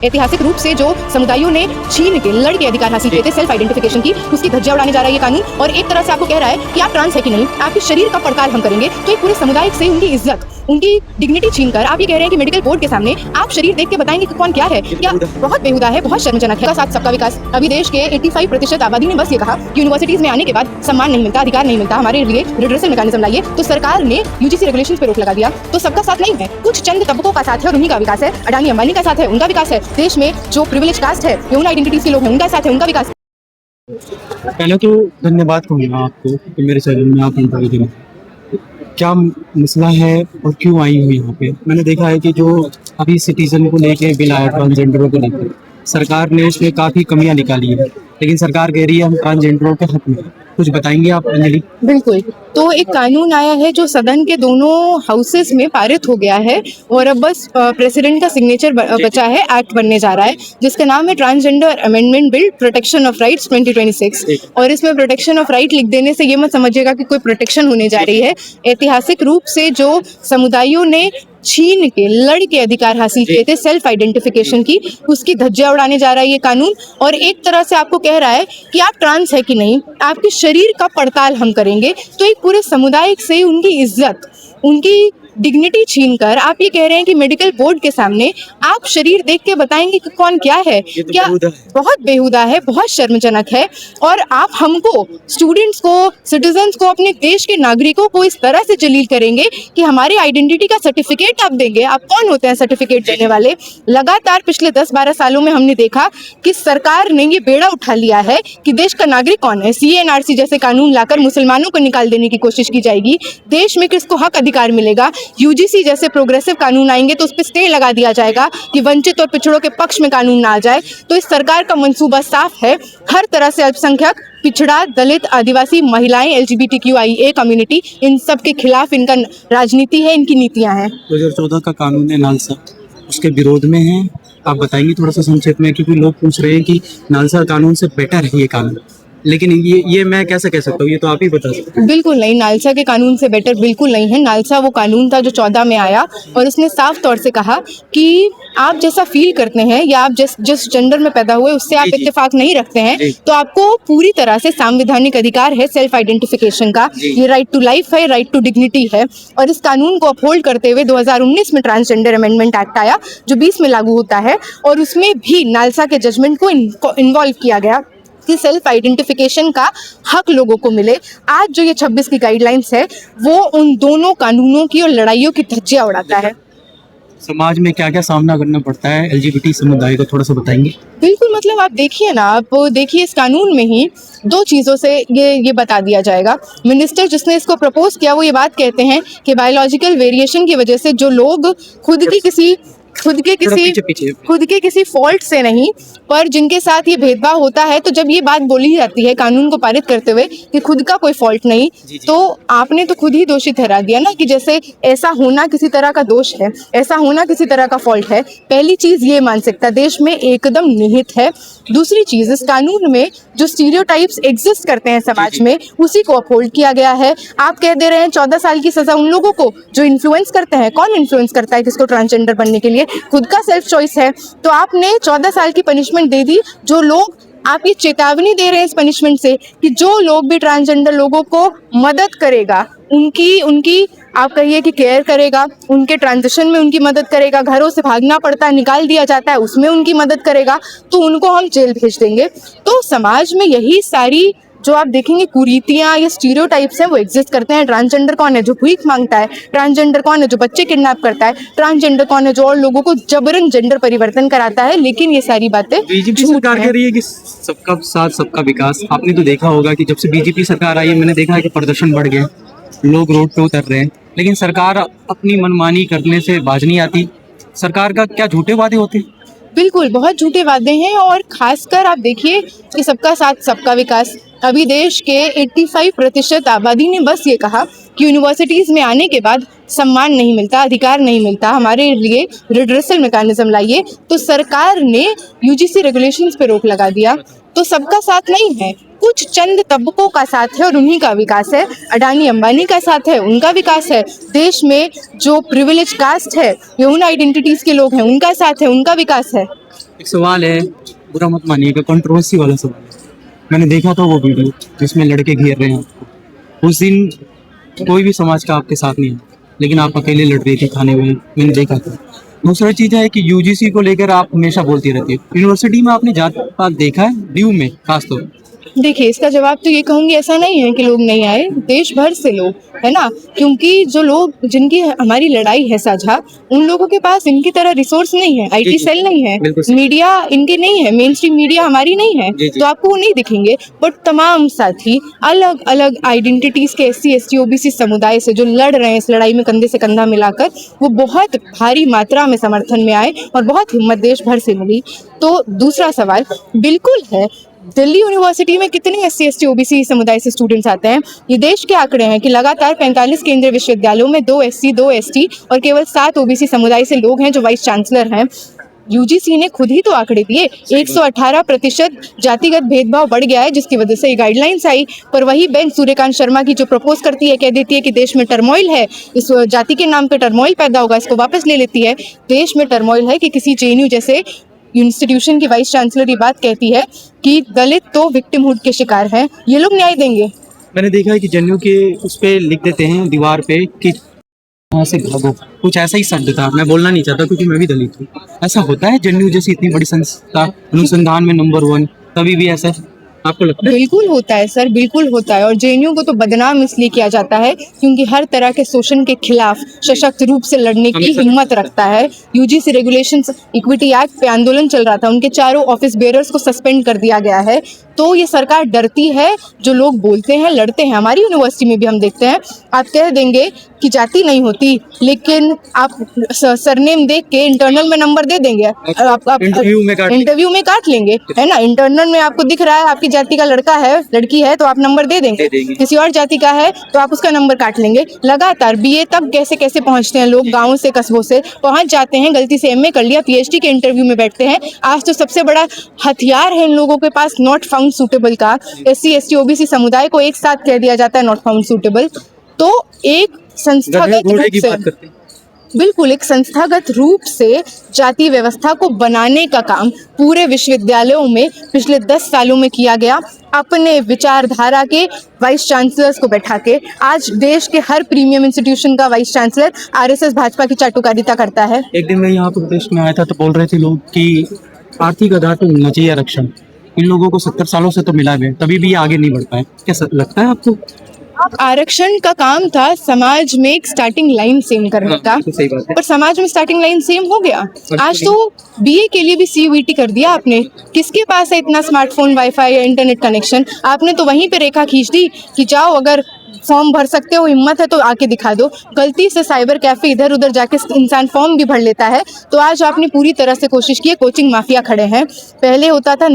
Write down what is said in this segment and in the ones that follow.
ऐतिहासिक रूप से जो समुदायों ने छीन के लड़ के अधिकार हासिल किए थे सेल्फ आइडेंटिफिकेशन की, उसकी धज्जियां उड़ाने जा रहा है ये कानून। और एक तरह से आपको कह रहा है कि आप ट्रांस है कि नहीं, आपके शरीर का पड़ताल हम करेंगे। तो एक पूरे समुदाय से उनकी इज्जत, उनकी डिग्निटी छीनकर आप ये कह रहे हैं कि मेडिकल बोर्ड के सामने आप शरीर देख के बताएंगे कि कौन क्या है। क्या बहुत बेहुदा है, बहुत शर्मजनक है। साथ सबका विकास, अभी देश के 85% आबादी ने बस ये कहा कि यूनिवर्सिटीज में आने के बाद सम्मान नहीं मिलता, अधिकार नहीं मिलता, हमारे लिए रिड्रेसल मैकेनिज्म लाइए। तो सरकार ने यूजीसी रेगुलेशन पे रोक लगा दिया। तो सबका साथ नहीं है, कुछ चंद तबकों का साथ है और उन्हीं का विकास है। अडानी अंबानी का साथ है, उनका विकास है। देश में जो प्रिविलेज कास्ट है, ह्यूमन आइडेंटिटीज के लोग हैं, उनका साथ है, उनका विकास। पहले तो धन्यवाद कहूँगा आपको कि मेरे चैनल में आप इंटरव्यू दें। क्या मसला है और क्यों आई हूँ यहाँ पे? मैंने देखा है कि जो अभी सिटीजन को लेके बिल आया, ट्रांसजेंडरों को लेकर, सरकार ने उसमें काफ़ी कमियां निकाली है, लेकिन सरकार कह रही है हम ट्रांसजेंडरों के हक में। कुछ बताएंगे आप अंजलि? बिल्कुल। तो एक कानून आया है जो सदन के दोनों हाउसेस में पारित हो गया है और अब बस प्रेसिडेंट का सिग्नेचर बचा है, एक्ट बनने जा रहा है, जिसका नाम है transgender amendment bill protection of rights 2026। और इसमें प्रोटेक्शन ऑफ राइट लिख देने से ये मत समझिएगा कि कोई प्रोटेक्शन होने जा रही है। ऐतिहासिक रूप से जो समुदायों ने छीन के लड़ के अधिकार हासिल किए थे सेल्फ आइडेंटिफिकेशन की, उसकी धज्जियां उड़ाने जा रहा है ये कानून। और एक तरह से आपको कह रहा है कि आप ट्रांस है कि नहीं, आपके शरीर का पड़ताल हम करेंगे। तो एक पूरे समुदाय से उनकी इज्जत, उनकी डिग्निटी छीनकर आप ये कह रहे हैं कि मेडिकल बोर्ड के सामने आप शरीर देख के बताएंगे कि कौन क्या है। क्या बहुत बेहुदा है, बहुत शर्मजनक है। और आप हमको, स्टूडेंट्स को, सिटीजन्स को, अपने देश के नागरिकों को इस तरह से जलील करेंगे कि हमारी आइडेंटिटी का सर्टिफिकेट आप देंगे। आप कौन होते हैं सर्टिफिकेट देने वाले? लगातार पिछले 10-12 सालों में हमने देखा कि सरकार ने ये बेड़ा उठा लिया है कि देश का नागरिक कौन है। CA/NRC जैसे कानून लाकर मुसलमानों को निकाल देने की कोशिश की जाएगी। देश में किसको हक अधिकार मिलेगा? UGC जैसे प्रोग्रेसिव कानून आएंगे तो उस पर स्टे लगा दिया जाएगा कि वंचित और पिछड़ों के पक्ष में कानून ना आ जाए। तो इस सरकार का मंसूबा साफ है, हर तरह से अल्पसंख्यक, पिछड़ा, दलित, आदिवासी, महिलाएं, LGBTQIA कम्युनिटी, इन सब के खिलाफ इनका राजनीति है, इनकी नीतियां हैं। 2014 का कानून है नालसा, उसके विरोध में है। आप बताएंगे थोड़ा सा संक्षेप में, क्योंकि लोग पूछ रहे हैं कि नालसा कानून से बेटर है ये कानून, लेकिन ये मैं कैसे कह सकता हूँ? ये तो आप ही बता सकते हैं। बिल्कुल नहीं, नालसा के कानून से बेटर बिल्कुल नहीं है। नालसा वो कानून था जो 14 में आया और उसने साफ तौर से कहा कि आप जैसा फील करते हैं या आप जिस जेंडर में पैदा हुए उससे आप इत्तेफाक नहीं रखते हैं, तो आपको पूरी तरह से संवैधानिक अधिकार है सेल्फ आइडेंटिफिकेशन का। ये राइट टू लाइफ है, राइट टू डिग्निटी है। और इस कानून को अपहोल्ड करते हुए 2019 में ट्रांसजेंडर अमेंडमेंट एक्ट आया जो 20 में लागू होता है और उसमें भी नालसा के जजमेंट को इन्वॉल्व किया गया कि सेल्फ आइडेंटिफिकेशन का हक लोगों को मिले। आज जो ये 26 की गाइडलाइंस है वो उन दोनों कानूनों की और लड़ाइयों की धज्जियां उड़ाता है। समाज में क्या क्या सामना करना पड़ता है LGBT समुदाय को, थोड़ा सा बताएंगे? बिल्कुल, मतलब आप देखिए ना, आप देखिए इस कानून में ही दो चीज़ों से ये बता दिया जाएगा। मिनिस्टर जिसने इसको प्रपोज किया वो ये बात कहते हैं कि बायोलॉजिकल वेरिएशन की वजह से जो लोग खुद के किसी फॉल्ट से नहीं, पर जिनके साथ ये भेदभाव होता है, तो जब ये बात बोली जाती है कानून को पारित करते हुए कि खुद का कोई फॉल्ट नहीं, तो आपने तो खुद ही दोषी ठहरा दिया ना कि जैसे ऐसा होना किसी तरह का दोष है, ऐसा होना किसी तरह का फॉल्ट है। पहली चीज़ ये मानसिकता देश में एकदम निहित है। दूसरी चीज़, इस कानून में जो स्टीरियोटाइप्स एग्जिस्ट करते हैं समाज में, उसी को अपहोल्ड किया गया है। आप कह दे रहे हैं 14 साल की सज़ा उन लोगों को जो इन्फ्लुएंस करते हैं। कौन इन्फ्लुएंस करता है किसको ट्रांसजेंडर बनने के लिए? खुद का सेल्फ चॉइस है। तो आपने 14 साल की पनिशमेंट दे दी। जो लोग, आप ये चेतावनी दे रहे हैं इस पनिशमेंट से कि जो लोग भी ट्रांसजेंडर लोगों को मदद करेगा, उनकी आप कहिए कि केयर करेगा, उनके ट्रांजिशन में उनकी मदद करेगा, घरों से भागना पड़ता है, निकाल दिया जाता है, उसमें उनकी मदद करेगा, तो उनको हम जेल भेज देंगे। तो समाज में यही सारी जो आप देखेंगे कुरीतियाँ या स्टीरियोटाइप्स हैं वो एग्जिस्ट करते हैं। ट्रांसजेंडर कौन है जो भीख मांगता है? ट्रांसजेंडर कौन है जो बच्चे किडनैप करता है? ट्रांसजेंडर कौन है जो और लोगों को जबरन जेंडर परिवर्तन कराता है? लेकिन ये सारी बातें बीजेपी सरकार कह रही है कि सबका साथ सबका विकास। आपने तो देखा होगा कि जब से बीजेपी सरकार आई है, मैंने देखा है कि प्रदर्शन बढ़ गए, लोग रोड पे उतर रहे हैं, लेकिन सरकार अपनी मनमानी करने से बाज नहीं आती। सरकार का क्या झूठे वादे होते हैं? बिल्कुल, बहुत झूठे वादे हैं। और खासकर आप देखिए कि सबका साथ सबका विकास, अभी देश के 85% आबादी ने बस ये कहा कि यूनिवर्सिटीज़ में आने के बाद सम्मान नहीं मिलता, अधिकार नहीं मिलता, हमारे लिए रिड्रेसल मैकेनिज्म लाइए। तो सरकार ने UGC रेगुलेशंस पे रोक लगा दिया। तो सबका साथ नहीं है, कुछ चंद तबकों का साथ है और उन्हीं का विकास है। अडानी अंबानी का साथ है, उनका विकास है। देश में जो प्रिविलेज कास्ट है, ये उन आइडेंटिटीज के लोग हैं, उनका साथ है, उनका विकास है। एक सवाल है, बुरा मत मानिएगा, कंट्रोवर्सी वाला सवाल है। मैंने देखा था वो वीडियो जिसमें लड़के घेर रहे हैं आपको। उस दिन कोई भी समाज का आपके साथ नहीं है, लेकिन आप अकेले लड़ रही थी थाने में, मैंने देखा था। दूसरा चीज़ है कि यूजीसी को लेकर आप हमेशा बोलती रहती है। यूनिवर्सिटी में आपने जात पात देखा है, ड्यू में खासतौर पर? देखिए, इसका जवाब तो ये कहूँगी, ऐसा नहीं है कि लोग नहीं आए, देश भर से लोग, है ना। क्योंकि जो लोग जिनकी हमारी लड़ाई है साझा, उन लोगों के पास इनकी तरह रिसोर्स नहीं है, आईटी सेल नहीं है, मीडिया इनके नहीं है, मेन स्ट्रीम मीडिया हमारी नहीं है, तो आपको वो नहीं दिखेंगे। बट तमाम साथी अलग अलग आइडेंटिटीज के SC ST OBC समुदाय से जो लड़ रहे हैं इस लड़ाई में कंधे से कंधा मिलाकर, वो बहुत भारी मात्रा में समर्थन में आए और बहुत हिम्मत देश भर से मिली। तो दूसरा सवाल बिल्कुल है, दिल्ली यूनिवर्सिटी में कितने SC ST OBC समुदाय से स्टूडेंट्स आते हैं? ये देश के आंकड़े हैं कि लगातार 45 केंद्रीय विश्वविद्यालयों में 2 SC 2 ST और केवल 7 OBC समुदाय से लोग हैं जो वाइस चांसलर हैं। यूजीसी ने खुद ही तो आंकड़े दिए, 118% जातिगत भेदभाव बढ़ गया है, जिसकी वजह से ये गाइडलाइंस आई। पर वही बेंच सूर्यकांत शर्मा की जो प्रपोज करती है, कह देती है कि देश में टर्मोइल है, इस जाति के नाम पे टर्मोइल पैदा होगा, इसको वापस ले लेती है। देश में टर्मोइल है कि किसी JNU जैसे इंस्टीट्यूशन की वाइस चांसलर ये बात कहती है कि दलित तो विक्टिमहुड के शिकार हैं, ये लोग न्याय देंगे। मैंने देखा है कि JNU के उस पे लिख देते हैं दीवार पे कि यहाँ से भागो, कुछ ऐसा ही शब्द था। मैं बोलना नहीं चाहता क्योंकि मैं भी दलित हूँ। ऐसा होता है JNU जैसी इतनी बड़ी संस्था, अनुसंधान में नंबर 1, तभी भी ऐसा आपको लगता है? बिल्कुल होता है सर, बिल्कुल होता है। और JNU को तो बदनाम इसलिए किया जाता है क्योंकि हर तरह के शोषण के खिलाफ सशक्त रूप से लड़ने की हिम्मत रखता है। UGC रेगुलेशंस इक्विटी एक्ट पे आंदोलन चल रहा था, उनके चारों ऑफिस बेयरर्स को सस्पेंड कर दिया गया है। तो ये सरकार डरती है, जो लोग बोलते हैं लड़ते हैं। हमारी यूनिवर्सिटी में भी हम देखते हैं, आप कह देंगे कि जाति नहीं होती, लेकिन आप सरनेम देख के इंटरनल में नंबर दे देंगे, आप इंटरव्यू में काट लेंगे, है ना। इंटरनल में आपको दिख रहा है आपकी जाति का लड़का है, लड़की है, तो आप नंबर दे देंगे। किसी और जाति का है तो आप उसका नंबर काट लेंगे। लगातार BA तक कैसे कैसे पहुंचते हैं लोग, गाँव से कस्बों से पहुंच जाते हैं, गलती से MA कर लिया, PhD के इंटरव्यू में बैठते हैं। आज तो सबसे बड़ा हथियार है इन लोगों के पास नॉट फाउंड सूटेबल का। SC ST OBC समुदाय को एक साथ कह दिया जाता है नॉट फाउंड सूटेबल। तो एक संस्थागत रूप से, बिल्कुल एक संस्थागत रूप से जाति व्यवस्था को बनाने का काम पूरे विश्वविद्यालयों में पिछले 10 सालों में किया गया। अपने विचारधारा के वाइस चांसलर्स को बैठा के आज देश के हर प्रीमियम इंस्टीट्यूशन का वाइस चांसलर RSS भाजपा की चाटुकारिता करता है। एक दिन मैं यहाँ प्रदेश में आया था तो बोल रहे थे लोग कि आर्थिक आधार पर मिलना चाहिए आरक्षण। इन लोगों को 70 सालों से तो मिला है, तभी भी आगे नहीं बढ़ पाए। क्या लगता है आपको? आरक्षण का काम था समाज में एक स्टार्टिंग लाइन सेम करने का, पर समाज में स्टार्टिंग लाइन सेम हो गया। आज तो BA के लिए भी CUET कर दिया आपने। किसके पास है इतना स्मार्टफोन, वाईफाई या इंटरनेट कनेक्शन? आपने तो वहीं पे रेखा खींच दी कि जाओ, अगर फॉर्म भर सकते हो, हिम्मत है तो आके दिखा दो। गलती से साइबर कैफे इधर उधर जाके इंसान फॉर्म भी भर लेता है। तो आज आपने पूरी तरह से कोशिश की है, कोचिंग माफिया खड़े हैं। पहले होता था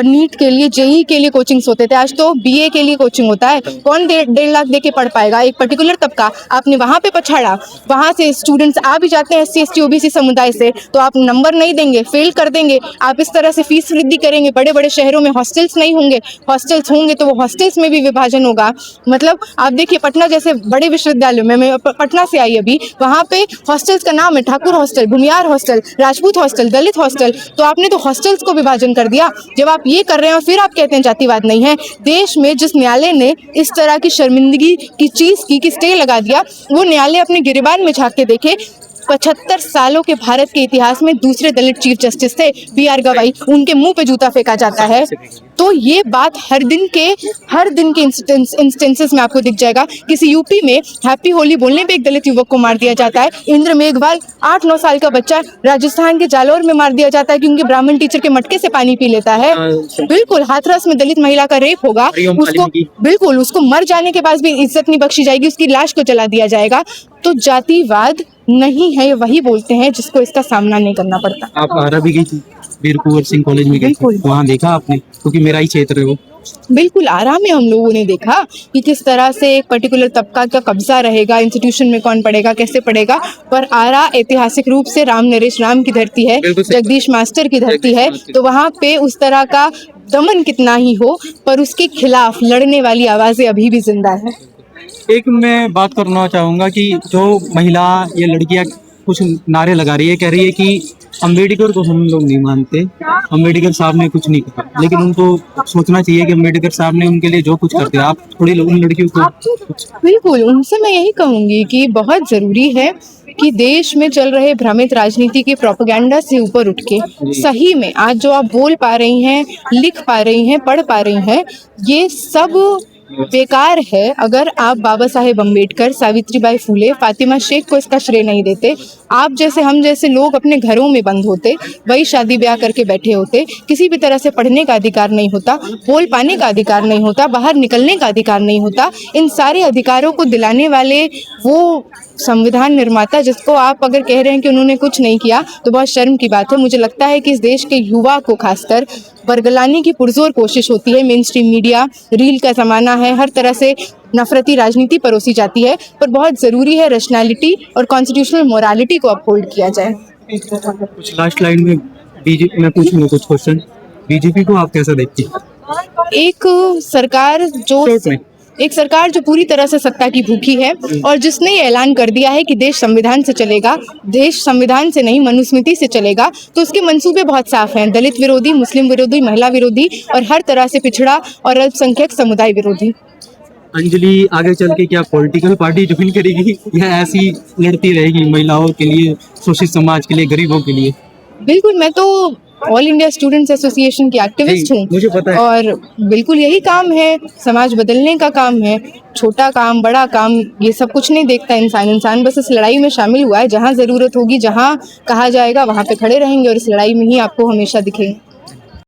नीट के लिए, JEE के लिए कोचिंग्स होते थे, आज तो BA के लिए कोचिंग होता है। कौन 1.5 लाख दे के पढ़ पाएगा? एक पर्टिकुलर तबका आपने वहाँ पे पछाड़ा, वहाँ से स्टूडेंट्स आ भी जाते हैं SC ST OBC समुदाय से, तो आप नंबर नहीं देंगे, फेल कर देंगे। आप इस तरह से फीस वृद्धि करेंगे, बड़े बड़े शहरों में हॉस्टल्स नहीं होंगे, हॉस्टल्स होंगे तो वो हॉस्टल्स में भी विभाजन होगा। मतलब आप देखिए, पटना जैसे बड़े विश्वविद्यालयों में, मैं पटना से आई अभी, वहाँ पे हॉस्टल्स का नाम है Thakur hostel, Bhumiyar hostel, Rajput hostel, Dalit hostel. तो आपने तो हॉस्टल्स को विभाजन कर दिया। जब आप ये कर रहे हैं और फिर आप कहते हैं जातिवाद नहीं है। देश में जिस न्यायालय ने इस तरह की शर्मिंदगी की चीज की स्टे लगा दिया, वो न्यायालय अपने गिरेबान में झांक के देखे। 75 सालों के भारत के इतिहास में दूसरे दलित चीफ जस्टिस थे BR गवाई, उनके मुंह पे जूता फेंका जाता है। तो ये बात हर दिन के इंस्टेंसेस में आपको दिख जाएगा। किसी UP में हैप्पी होली बोलने पे एक दलित युवक को मार दिया जाता है। इंद्र मेघवाल 8-9 साल का बच्चा राजस्थान के जालौर में मार दिया जाता है क्योंकि ब्राह्मण टीचर के मटके से पानी पी लेता है। बिल्कुल हाथरस में दलित महिला का रेप होगा, उसको बिल्कुल उसको मर जाने के बाद भी इज्जत नहीं बख्शी जाएगी, उसकी लाश को जला दिया जाएगा। तो जातिवाद नहीं है, वही बोलते हैं जिसको इसका सामना नहीं करना पड़ता। आप आरा भी गई थी, वीर कुंवर सिंह कॉलेज में गई थी, वहाँ देखा आपने? क्योंकि मेरा ही क्षेत्र है वो। बिल्कुल आरा में हम लोगों ने देखा कि किस तरह से एक पर्टिकुलर तबका का कब्जा रहेगा, इंस्टीट्यूशन में कौन पढ़ेगा, कैसे पढ़ेगा। पर आरा ऐतिहासिक रूप से राम नरेश राम की धरती है, जगदीश मास्टर की धरती है। तो वहाँ पे उस तरह का दमन कितना ही हो, पर उसके खिलाफ लड़ने वाली आवाज़ें अभी भी जिंदा हैं। एक मैं बात करना चाहूँगा कि जो महिला या लड़कियाँ कुछ नारे लगा रही है, कह रही है कि अम्बेडकर को हम लोग नहीं मानते, अम्बेडकर साहब ने कुछ नहीं कहा, लेकिन उनको सोचना चाहिए कि अम्बेडकर साहब ने उनके लिए जो कुछ कर दिया, आप थोड़ी उन लड़कियों को बिल्कुल, उनसे मैं यही कहूँगी कि बहुत ज़रूरी है कि देश में चल रहे भ्रमित राजनीति के प्रोपेगेंडा से ऊपर उठ के सही में आज जो आप बोल पा रही हैं, लिख पा रही हैं, पढ़ पा रही हैं, ये सब बेकार है अगर आप बाबा साहेब अम्बेडकर, सावित्रीबाई फूले, फातिमा शेख को इसका श्रेय नहीं देते। आप जैसे हम जैसे लोग अपने घरों में बंद होते, वही शादी ब्याह करके बैठे होते, किसी भी तरह से पढ़ने का अधिकार नहीं होता, बोल पाने का अधिकार नहीं होता, बाहर निकलने का अधिकार नहीं होता। इन सारे अधिकारों को दिलाने वाले वो संविधान निर्माता जिसको आप अगर कह रहे हैं कि उन्होंने कुछ नहीं किया, तो बहुत शर्म की बात है। मुझे लगता है कि इस देश के युवा को खासकर बरगलाने की पुरजोर कोशिश होती है। मेन स्ट्रीम मीडिया, रील का ज़माना है, हर तरह से नफरती राजनीति परोसी जाती है, पर बहुत ज़रूरी है रैशनैलिटी और कॉन्स्टिट्यूशनल मोरालिटी को अपहोल्ड किया जाए। कुछ लास्ट लाइन में बीजेपी मैं पूछूंगा कुछ क्वेश्चन, बीजेपी को आप कैसा देखती हैं? एक सरकार जो शॉर्ट में। एक सरकार जो पूरी तरह से सत्ता की भूखी है और जिसने ये ऐलान कर दिया है कि देश संविधान से चलेगा, देश संविधान से नहीं मनुस्मृति से चलेगा, तो उसके मंसूबे बहुत साफ हैं, दलित विरोधी, मुस्लिम विरोधी, महिला विरोधी और हर तरह से पिछड़ा और अल्पसंख्यक समुदाय विरोधी। अंजलि आगे चल के क्या पॉलिटिकल पार्टी ज्वाइन करेगी या ऐसी लड़ती रहेगी महिलाओं के लिए, शोषित समाज के लिए, गरीबों के लिए? बिल्कुल, मैं तो ऑल इंडिया स्टूडेंट्स एसोसिएशन की एक्टिविस्ट हूँ, मुझे पता है। और बिल्कुल यही काम है, समाज बदलने का काम है। छोटा काम, बड़ा काम, ये सब कुछ नहीं देखता इंसान बस इस लड़ाई में शामिल हुआ है। जहाँ ज़रूरत होगी, जहाँ कहा जाएगा वहाँ पे खड़े रहेंगे और इस लड़ाई में ही आपको हमेशा दिखेंगे।